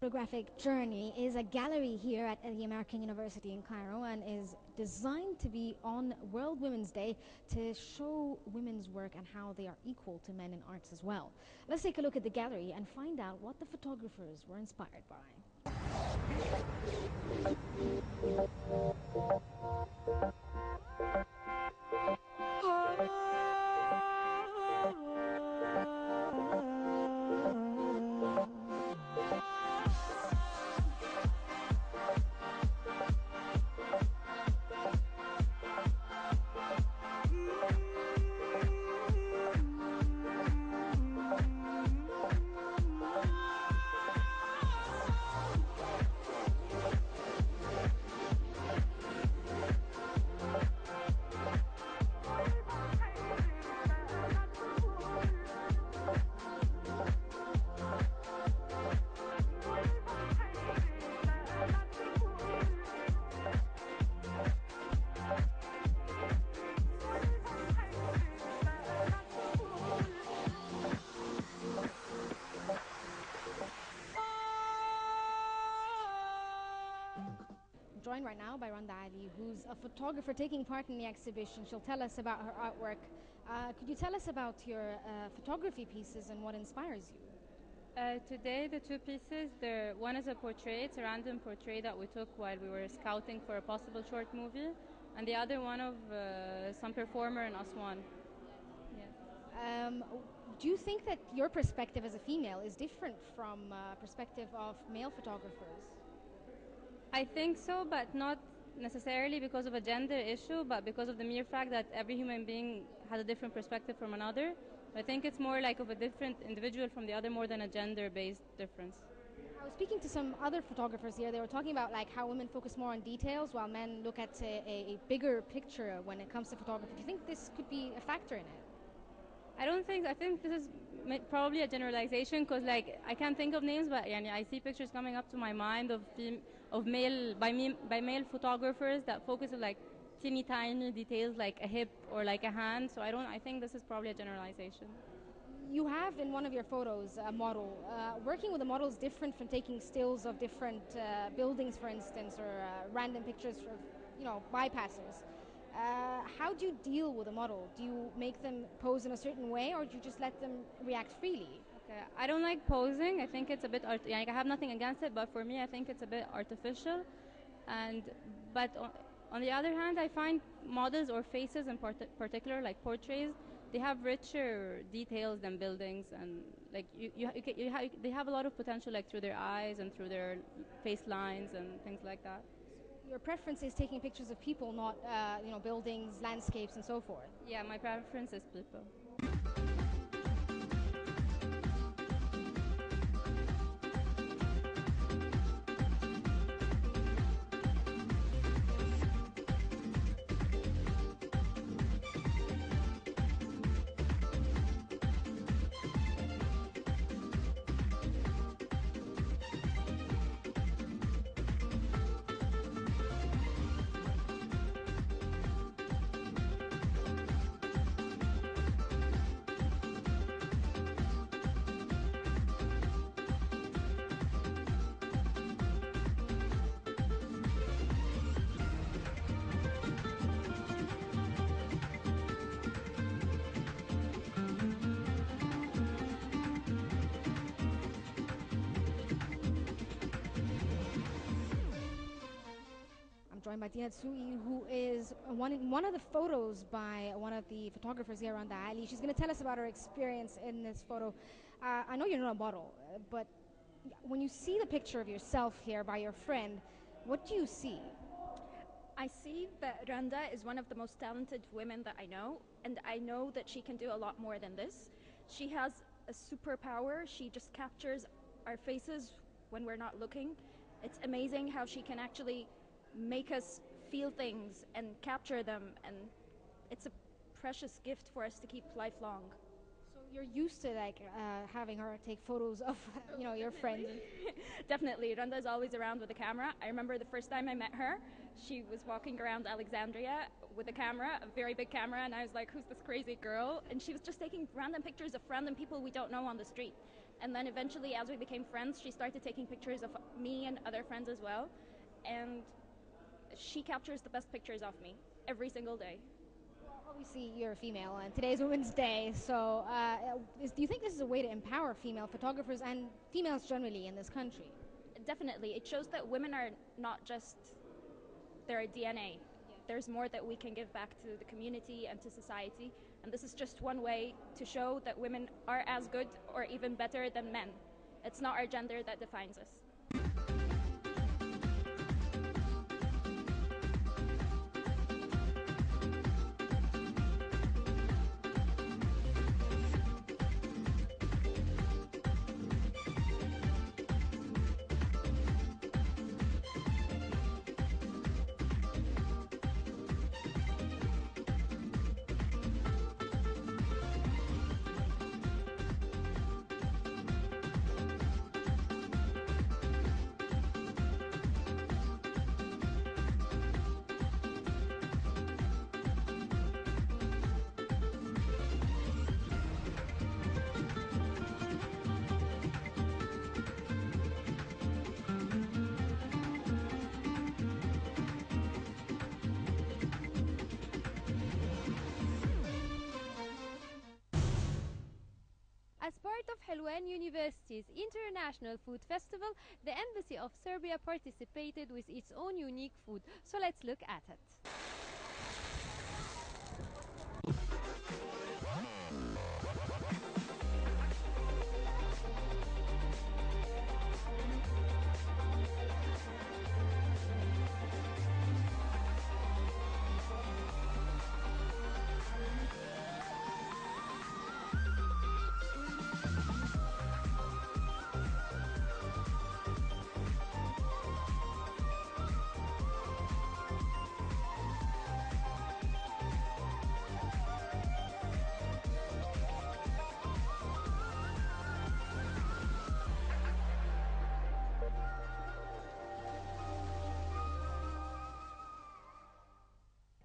photographic journey is a gallery here at the American University in Cairo, and is designed to be on World Women's Day to show women's work and how they are equal to men in arts as well. Let's take a look at the gallery and find out what the photographers were inspired by. Joined right now by Randa Ali, who's a photographer taking part in the exhibition. She'll tell us about her artwork. Could you tell us about your photography pieces and what inspires you? Today, the two pieces, one is a portrait, it's a random portrait that we took while we were scouting for a possible short movie, and the other one of some performer in Aswan. Yes. Do you think that your perspective as a female is different from perspective of male photographers? I think so, but not necessarily because of a gender issue, but because of the mere fact that every human being has a different perspective from another. I think it's more like of a different individual from the other more than a gender-based difference. I was speaking to some other photographers here. They were talking about like how women focus more on details while men look at a bigger picture when it comes to photography. Do you think this could be a factor in it? I think this is probably a generalization because like I can't think of names, but I see pictures coming up to my mind of male photographers that focus on like teeny tiny details like a hip or like a hand. So I think this is probably a generalization. You have in one of your photos a model. Working with a model is different from taking stills of different buildings, for instance, or random pictures of bypassers. How do you deal with a model? Do you make them pose in a certain way, or do you just let them react freely? Okay, I don't like posing. I think it's a bit I have nothing against it, but for me, I think it's a bit artificial. But on the other hand, I find models or faces in particular, like portraits, they have richer details than buildings, and like they have a lot of potential, like through their eyes and through their face lines and things like that. Your preference is taking pictures of people, not buildings, landscapes, and so forth. Yeah, my preference is people. Joined by Dina Tsui, who is one of the photos by one of the photographers here on the alley. She's going to tell us about her experience in this photo. I know you're not a model, but when you see the picture of yourself here by your friend, what do you see? I see that Randa is one of the most talented women that I know, and I know that she can do a lot more than this. She has a superpower. She just captures our faces when we're not looking. It's amazing how she can actually make us feel things and capture them, and it's a precious gift for us to keep lifelong. So you're used to having her take photos of your friends. Definitely, Randa is always around with a camera. I remember the first time I met her, she was walking around Alexandria with a camera, a very big camera, and I was like, who's this crazy girl? And she was just taking random pictures of random people we don't know on the street. And then eventually, as we became friends, she started taking pictures of me and other friends as well. And she captures the best pictures of me every single day. Well, obviously, you're a female, and today's Women's Day. So, do you think this is a way to empower female photographers and females generally in this country? Definitely. It shows that women are not just their DNA. There's more that we can give back to the community and to society. And this is just one way to show that women are as good or even better than men. It's not our gender that defines us. As part of Helwan University's International Food Festival, the Embassy of Serbia participated with its own unique food. So let's look at it.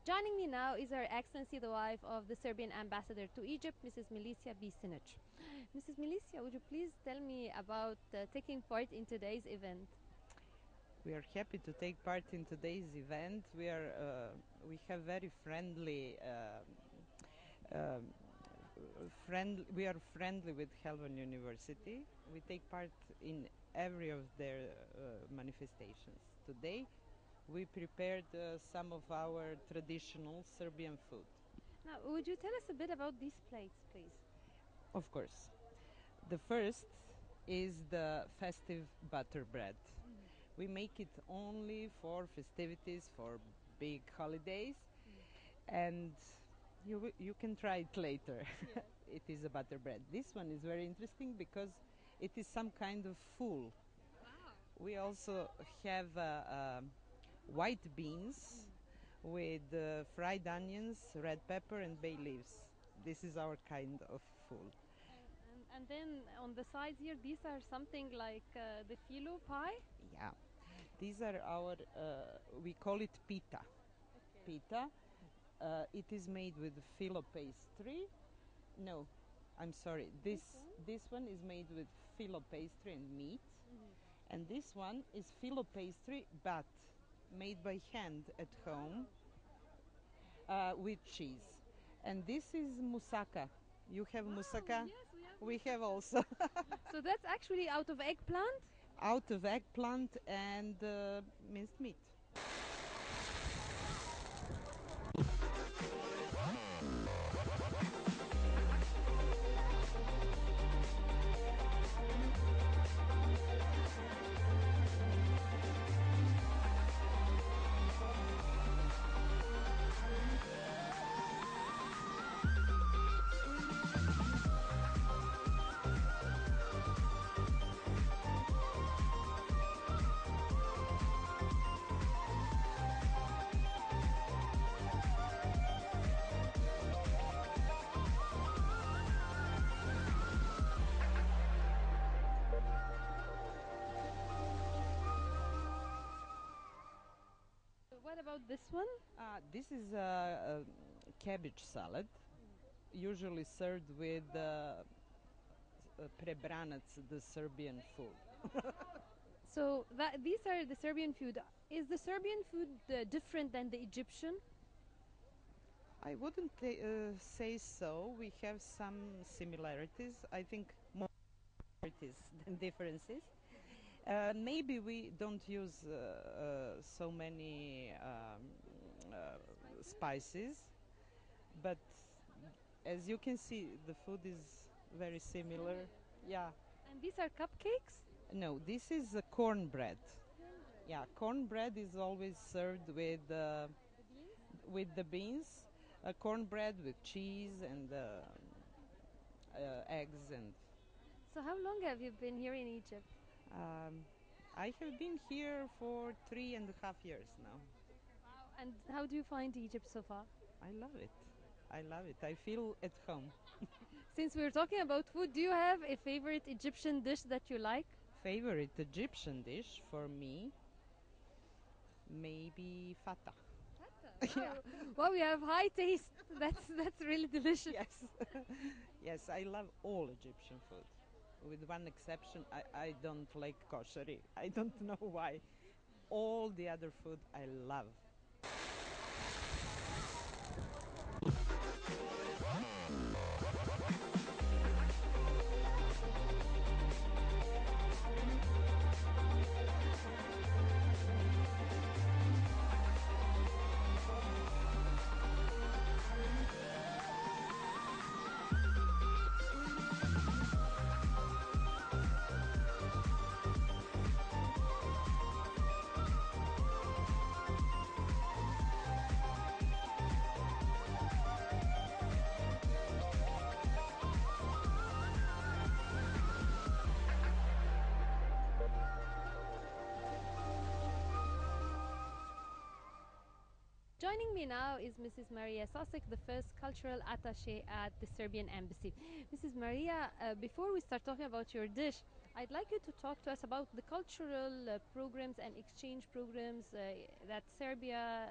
Joining me now is Her Excellency, the wife of the Serbian ambassador to Egypt, Mrs. Milicia Bisinic. Mrs. Milicia, would you please tell me about taking part in today's event? We are happy to take part in today's event. We have very friendly, we are friendly with Helwan University. We take part in every of their manifestations. Today, we prepared some of our traditional Serbian food. Now, would you tell us a bit about these plates, please? Of course. The first is the festive butter bread. We make it only for festivities, for big holidays, and you can try it later. Yes. It is a butter bread. This one is very interesting because it is some kind of fool. Wow. We also have white beans with fried onions, red pepper, and bay leaves. This is our kind of fool. And then on the sides here, these are something like the filo pie? Yeah, these are our, we call it pita. Okay. Pita. It is made with filo pastry. No, I'm sorry. This one is made with filo pastry and meat. And this one is filo pastry, but made by hand at home with cheese. And this is moussaka. You have moussaka? Yes, We have also. So that's actually out of eggplant? Out of eggplant and minced meat. What about this one? This is a cabbage salad, usually served with prebranac, the Serbian food. So these are the Serbian food. Is the Serbian food different than the Egyptian? I wouldn't say so. We have some similarities. I think more similarities than differences. Maybe we don't use so many spices, but as you can see, the food is very similar. Yeah. And these are cupcakes? No, this is cornbread. Yeah, cornbread is always served with the beans. Cornbread with cheese and eggs and. So how long have you been here in Egypt? I have been here for 3.5 years now. Wow. And how do you find Egypt so far? I love it. I love it. I feel at home. Since we're talking about food, do you have a favorite Egyptian dish that you like? Favorite Egyptian dish for me, maybe fata. Wow. Well, we have high taste. That's really delicious. Yes. Yes, I love all Egyptian food. With one exception, I don't like koshari. I don't know why. All the other food I love. Joining me now is Mrs. Maria Sosik, the first cultural attaché at the Serbian embassy. Mrs. Maria, before we start talking about your dish, I'd like you to talk to us about the cultural programs and exchange programs that Serbia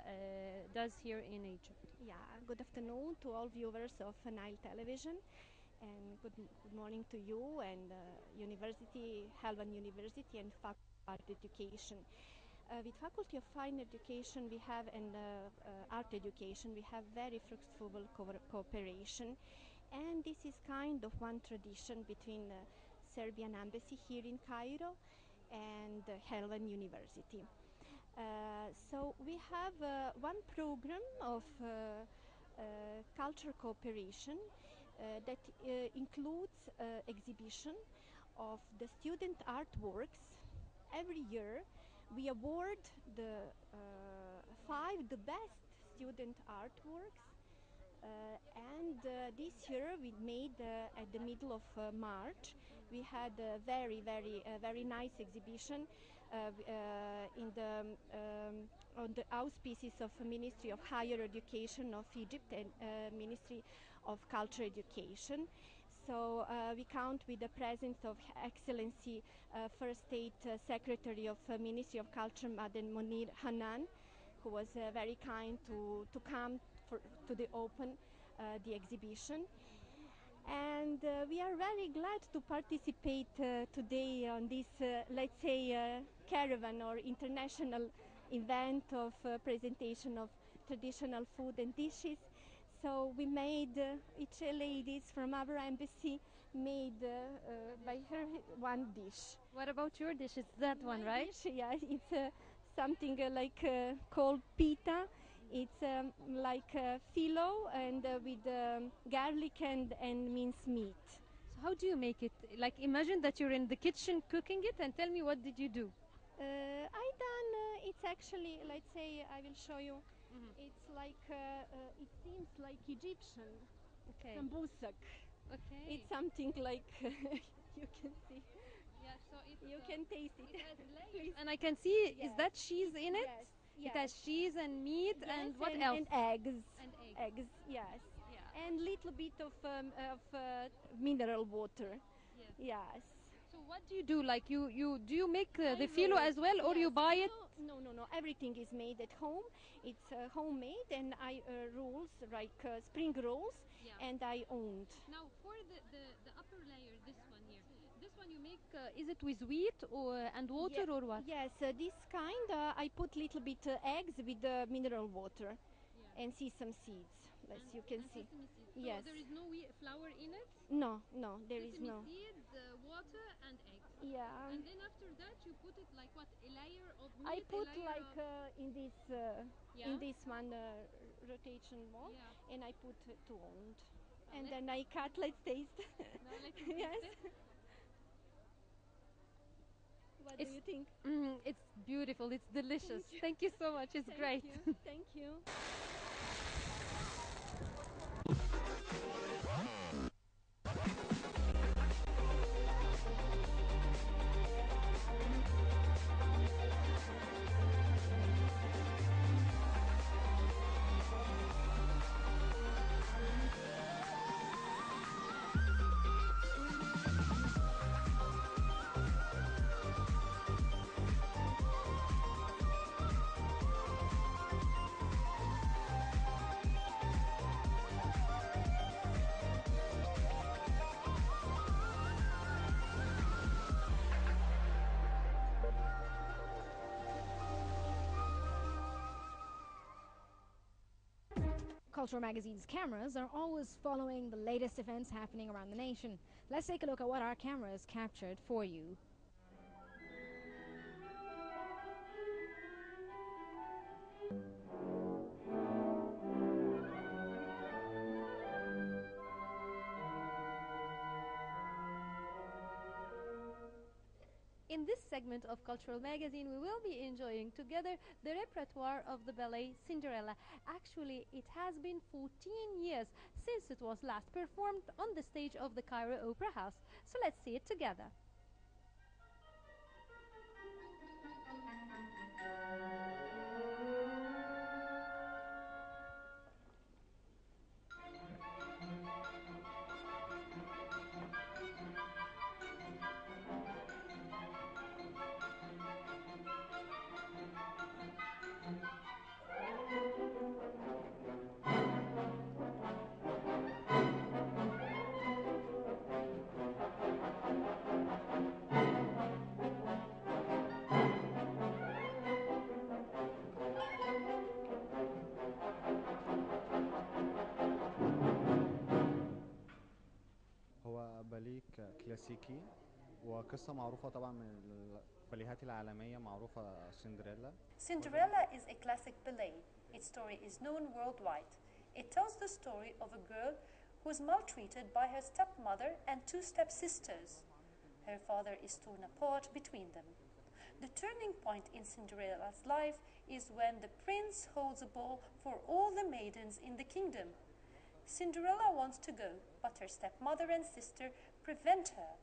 does here in Egypt. Yeah, good afternoon to all viewers of Nile Television, and good morning to you and Helvan University and Faculty of Art Education. With Faculty of Fine Education, we have and Art Education, we have very fruitful cooperation, and this is kind of one tradition between the Serbian Embassy here in Cairo and Helvan University. So we have one program of culture cooperation that includes exhibition of the student artworks. Every year we award the the best student artworks, and this year we made at the middle of March we had a very nice exhibition in the on the auspices of the Ministry of Higher Education of Egypt and Ministry of Culture Education. So we count with the presence of Excellency First State Secretary of Ministry of Culture, Madam Monir Hanan, who was very kind to come to the open the exhibition. And we are very glad to participate today on this, let's say, caravan or international event of presentation of traditional food and dishes. So we made, each ladies from our embassy made by her one dish. What about your dish? It's that one, right? Dish, yeah, it's something called pita. It's like phyllo and with garlic and minced meat. So how do you make it? Like imagine that you're in the kitchen cooking it, and tell me, what did you do? It's actually, let's say, I will show you. It's like, it seems like Egyptian. Okay. Sambusak. Okay. It's something like, you can see. Yeah, so You can taste it. It has layers. And I can see, is that cheese in it? Yes. It has cheese and meat and what else? And eggs. And eggs. Eggs, yes. Yeah. And little bit of mineral water. Yes. Yes. So what do you do? Like do you make the I phyllo roll. as well, or Yes. you buy it? No. Everything is made at home. It's homemade, and I rolls like spring rolls, Yeah. and I owned. Now for the upper layer, this one here. make, is it with wheat or and water or what? Yes, this kind I put little bit eggs with mineral water and sesame seeds, as you can see. Sesame seeds. Yes. So there is no flour in it? No, there is Sesame no. seeds, water and egg. Yeah. And then after that you put it like what? A layer of meat? I put a layer like of in this Yeah? one rotation wall, Yeah. and I put two on, and then I cut. Let's taste. Now let's Yes. taste it. What do It's- you think? It's beautiful. It's delicious. Thank you so much. It's great. Thank you. Cultural Magazine's cameras are always following the latest events happening around the nation. Let's take a look at what our cameras captured for you. In this segment of Cultural Magazine, we will be enjoying together the repertoire of the ballet Cinderella. Actually, it has been 14 years since it was last performed on the stage of the Cairo Opera House. So let's see it together. هو باليه كلاسيكي وقصة معروفة طبعا من الباليهات العالمية معروفة سندريلا. Cinderella is a classic ballet. Its story is known worldwide. It tells the story of a girl who is maltreated by her stepmother and two stepsisters. Her father is torn apart between them. The turning point in Cinderella's life is when the prince holds a ball for all the maidens in the kingdom. Cinderella wants to go, but her stepmother and sister prevent her.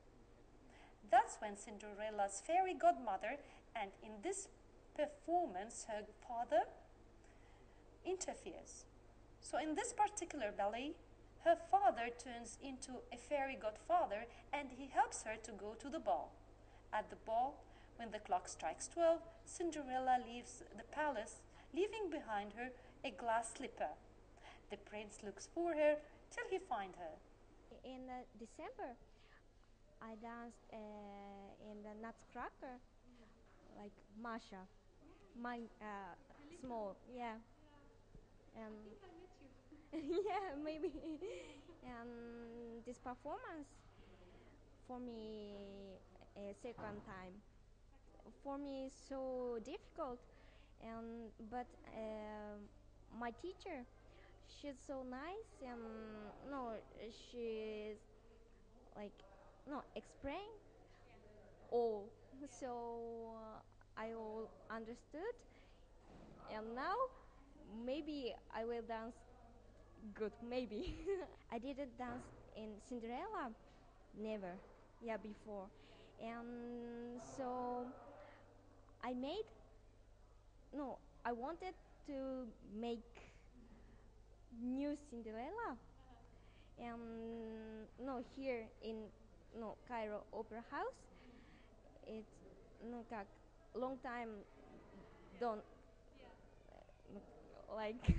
That's when Cinderella's fairy godmother, and in this performance her father, interferes. So in this particular ballet, her father turns into a fairy godfather and he helps her to go to the ball. At the ball, when the clock strikes 12, Cinderella leaves the palace, leaving behind her a glass slipper. The prince looks for her till he finds her. In December, I danced in the Nutcracker, like Masha, my small, yeah. I think I met you. Yeah, maybe. And this performance for me a second time. For me is so difficult, and but my teacher, she's so nice, and no, she's like no explain all, so I all understood, and now maybe I will dance good, maybe. I didn't dance in Cinderella, never, yeah, before, and so I made no, I wanted to make new Cinderella, and no, here in no Cairo Opera House, it's no long time don't like.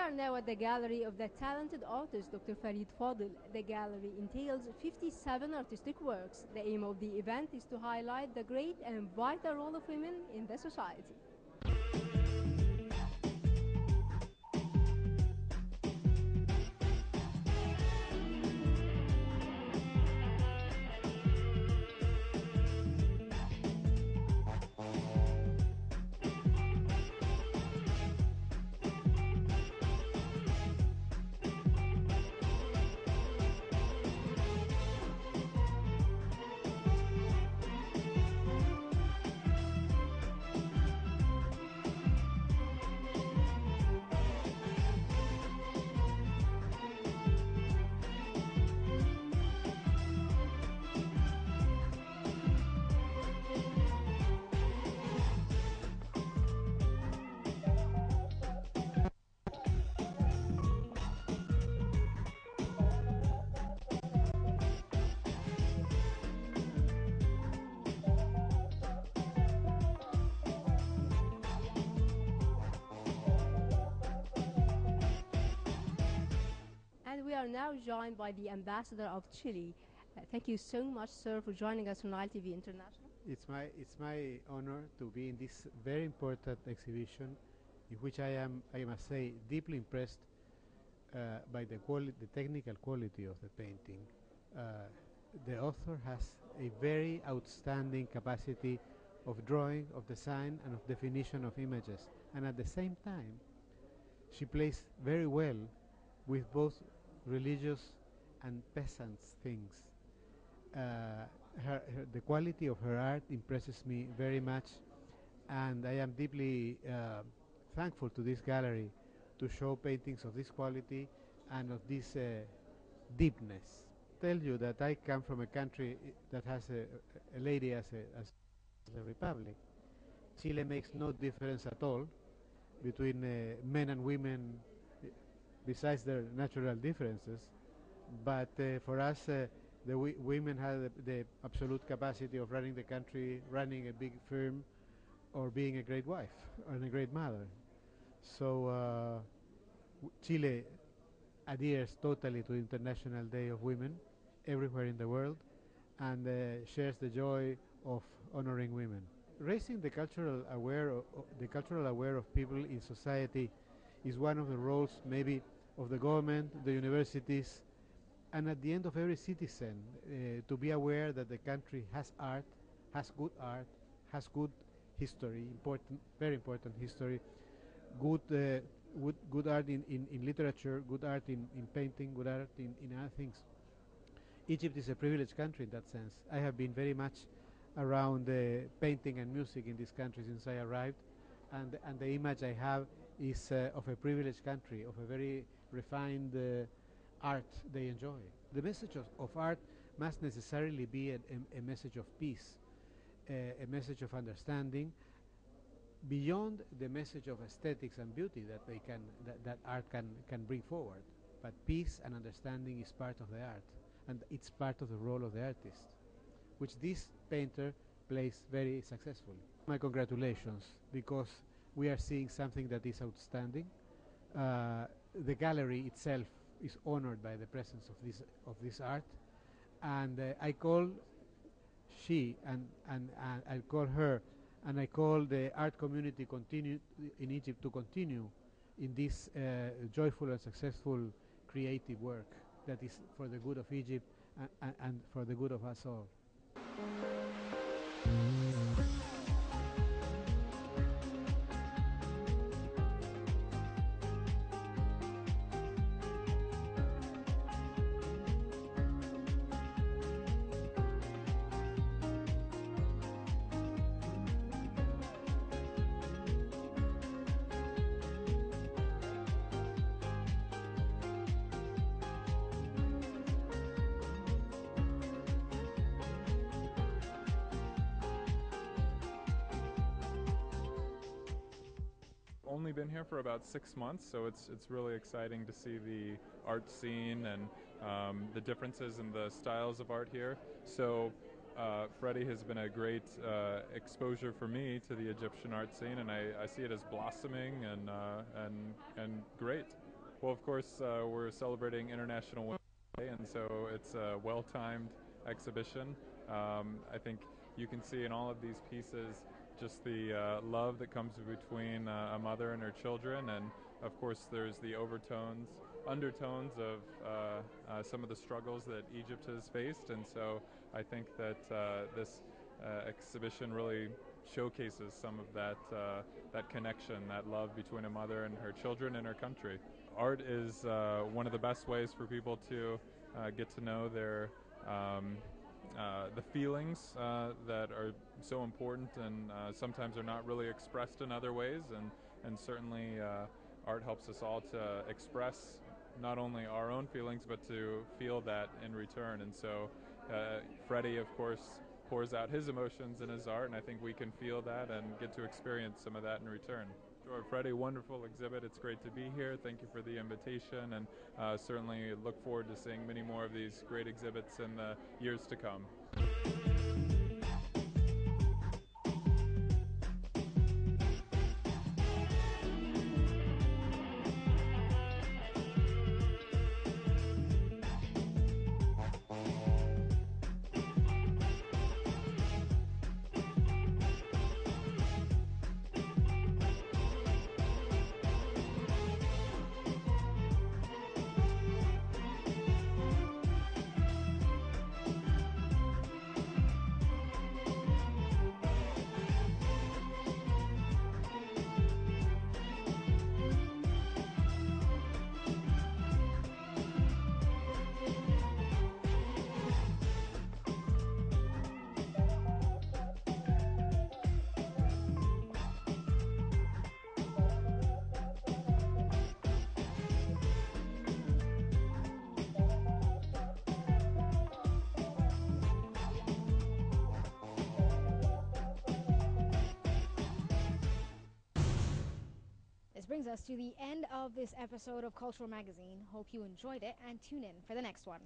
are now at the gallery of the talented artist Dr. Farid Fadil. The gallery entails 57 artistic works. The aim of the event is to highlight the great and vital role of women in the society. And we are now joined by the ambassador of Chile. Thank you so much, sir, for joining us on Nile TV International. It's my honor to be in this very important exhibition, in which I must say, deeply impressed by the technical quality of the painting. The author has a very outstanding capacity of drawing, of design, and of definition of images, and at the same time, she plays very well with both religious and peasants things. The quality of her art impresses me very much, and I am deeply thankful to this gallery to show paintings of this quality and of this deepness. Tell you that I come from a country that has a lady as a republic. Chile makes no difference at all between men and women, besides their natural differences, but for us the women have the absolute capacity of running the country, running a big firm, or being a great wife and a great mother. So Chile adheres totally to the International Day of Women everywhere in the world, and shares the joy of honoring women. Raising the cultural aware of people in society is one of the roles, maybe, of the government, the universities, and at the end of every citizen, to be aware that the country has art, has good history, very important history, good art in literature, good art in painting, good art in other things. Egypt is a privileged country in that sense. I have been very much around painting and music in this country since I arrived, and the image I have is of a privileged country, of a very refined art they enjoy. The message of art must necessarily be a message of peace, a message of understanding, beyond the message of aesthetics and beauty that art can bring forward. But peace and understanding is part of the art, and it's part of the role of the artist, which this painter plays very successfully. My congratulations, because we are seeing something that is outstanding. The gallery itself is honored by the presence of this art, and I call she and I call her, and I call the art community in Egypt to continue in this joyful and successful creative work that is for the good of Egypt and for the good of us all. Only been here for about 6 months, so it's really exciting to see the art scene and the differences in the styles of art here. So Freddie has been a great exposure for me to the Egyptian art scene, and I see it as blossoming and great. Well, of course, we're celebrating International Women's Day, and so it's a well-timed exhibition. I think you can see in all of these pieces just the love that comes between a mother and her children, and of course there's the undertones of some of the struggles that Egypt has faced, and so I think that this exhibition really showcases some of that connection, that love between a mother and her children and her country. Art is one of the best ways for people to get to know their the feelings that are so important and sometimes are not really expressed in other ways, and certainly art helps us all to express not only our own feelings but to feel that in return. And so Freddie, of course, pours out his emotions in his art, and I think we can feel that and get to experience some of that in return. Sure, Freddie, wonderful exhibit. It's great to be here. Thank you for the invitation, and certainly look forward to seeing many more of these great exhibits in the years to come. This brings us to the end of this episode of Cultural Magazine. Hope you enjoyed it and tune in for the next one.